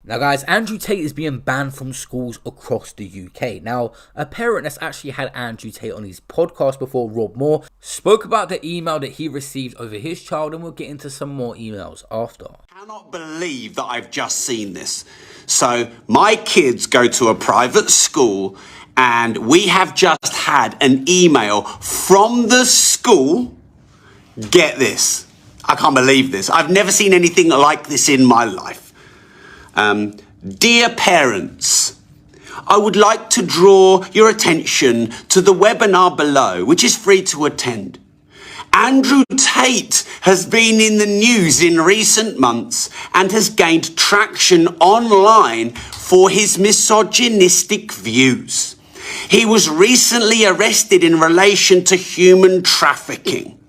Now guys, Andrew Tate is being banned from schools across the UK. Now, a parent that's actually had Andrew Tate on his podcast before, Rob Moore, spoke about the email that he received over his child, and we'll get into some more emails after. I cannot believe that I've just seen this. So, my kids go to a private school, and we have just had an email from the school. Get this. I can't believe this. I've never seen anything like this in my life. Dear parents, I would like to draw your attention to the webinar below, which is free to attend. Andrew Tate has been in the news in recent months and has gained traction online for his misogynistic views. He was recently arrested in relation to human trafficking.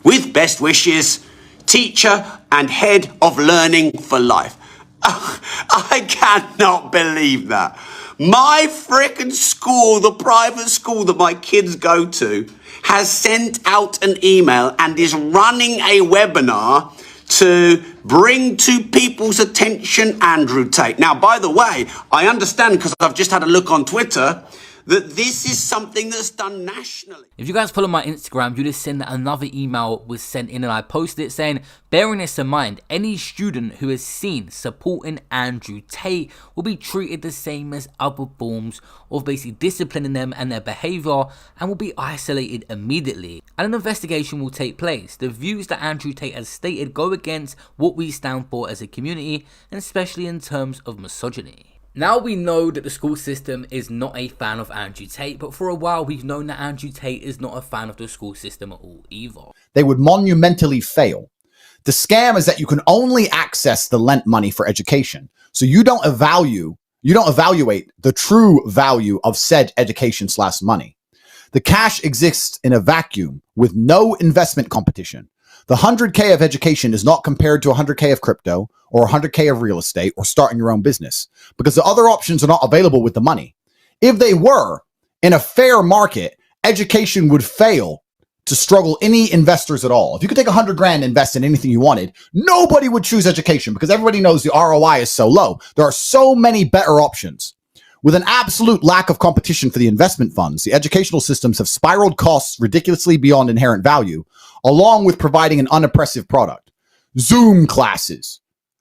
With best wishes, teacher and head of learning for life. I cannot believe that. My frickin' school, the private school that my kids go to, has sent out an email and is running a webinar to bring to people's attention Andrew Tate. Now, by the way, I understand, because I've just had a look on Twitter, that this is something that's done nationally. If you guys follow my Instagram, you just seen that another email was sent in and I posted it saying, bearing this in mind, any student who is seen supporting Andrew Tate will be treated the same as other forms of basically disciplining them and their behaviour, and will be isolated immediately. And an investigation will take place. The views that Andrew Tate has stated go against what we stand for as a community, and especially in terms of misogyny. Now we know that the school system is not a fan of Andrew Tate, but for a while we've known that Andrew Tate is not a fan of the school system at all either. They would monumentally fail. The scam is that you can only access the lent money for education. So you don't evaluate the true value of said education/money. The cash exists in a vacuum with no investment competition. The 100K of education is not compared to 100K of crypto or 100K of real estate or starting your own business, because the other options are not available with the money. If they were, in a fair market, education would fail to struggle any investors at all. If you could take 100 grand and invest in anything you wanted, nobody would choose education because everybody knows the ROI is so low. There are so many better options. With an absolute lack of competition for the investment funds, the educational systems have spiraled costs ridiculously beyond inherent value, along with providing an unimpressive product. Zoom classes.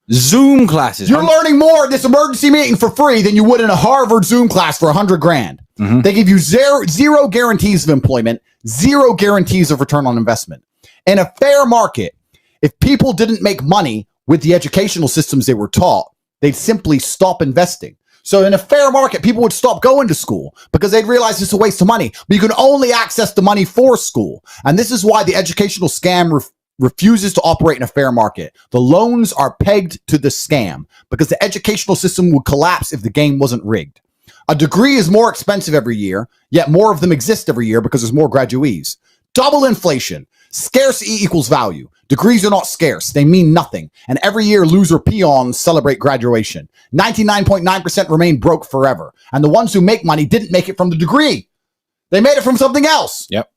You're learning more in this emergency meeting for free than you would in a Harvard Zoom class for 100 grand. Mm-hmm. They give you zero guarantees of employment, zero guarantees of return on investment. In a fair market, if people didn't make money with the educational systems they were taught, they'd simply stop investing. So in a fair market, people would stop going to school because they'd realize it's a waste of money. But you can only access the money for school. And this is why the educational scam refuses to operate in a fair market. The loans are pegged to the scam because the educational system would collapse if the game wasn't rigged. A degree is more expensive every year, yet more of them exist every year because there's more graduees. Double inflation. Scarcity equals value. Degrees are not scarce. They mean nothing. And every year, loser peons celebrate graduation. 99.9% remain broke forever. And the ones who make money didn't make it from the degree. They made it from something else. Yep.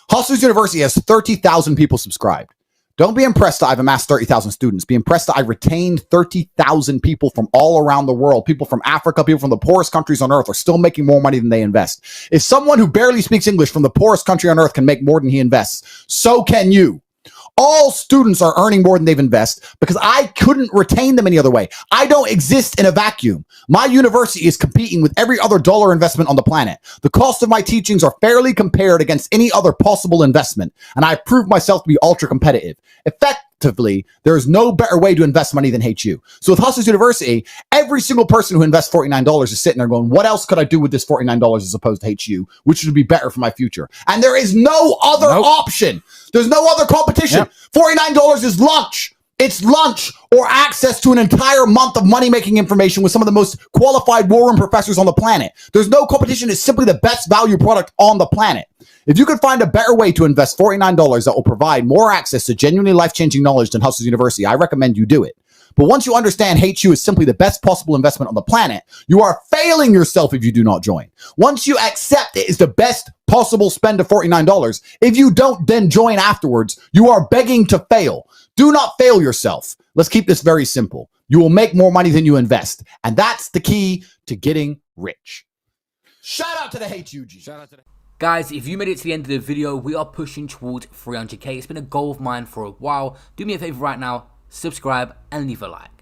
Hustlers University has 30,000 people subscribed. Don't be impressed that I've amassed 30,000 students. Be impressed that I retained 30,000 people from all around the world. People from Africa, people from the poorest countries on earth are still making more money than they invest. If someone who barely speaks English from the poorest country on earth can make more than he invests, so can you. All students are earning more than they've invested because I couldn't retain them any other way. I don't exist in a vacuum. My university is competing with every other dollar investment on the planet. The cost of my teachings are fairly compared against any other possible investment, and I proved myself to be ultra competitive. Effectively, there is no better way to invest money than HU. So with Hustlers University, every single person who invests $49 is sitting there going, what else could I do with this $49 as opposed to HU, which would be better for my future? And there is no other option. There's no other competition. Yep. $49 is lunch. It's lunch or access to an entire month of money-making information with some of the most qualified war room professors on the planet. There's no competition. It's simply the best value product on the planet. If you could find a better way to invest $49 that will provide more access to genuinely life-changing knowledge than Hustlers University, I recommend you do it. But once you understand HU is simply the best possible investment on the planet, you are failing yourself if you do not join. Once you accept it is the best possible spend of $49, if you don't then join afterwards, you are begging to fail. Do not fail yourself. Let's keep this very simple. You will make more money than you invest. And that's the key to getting rich. Shout out to the HUG. Shout out to the Guys, if you made it to the end of the video, we are pushing towards 300k. It's been a goal of mine for a while. Do me a favor right now, subscribe and leave a like.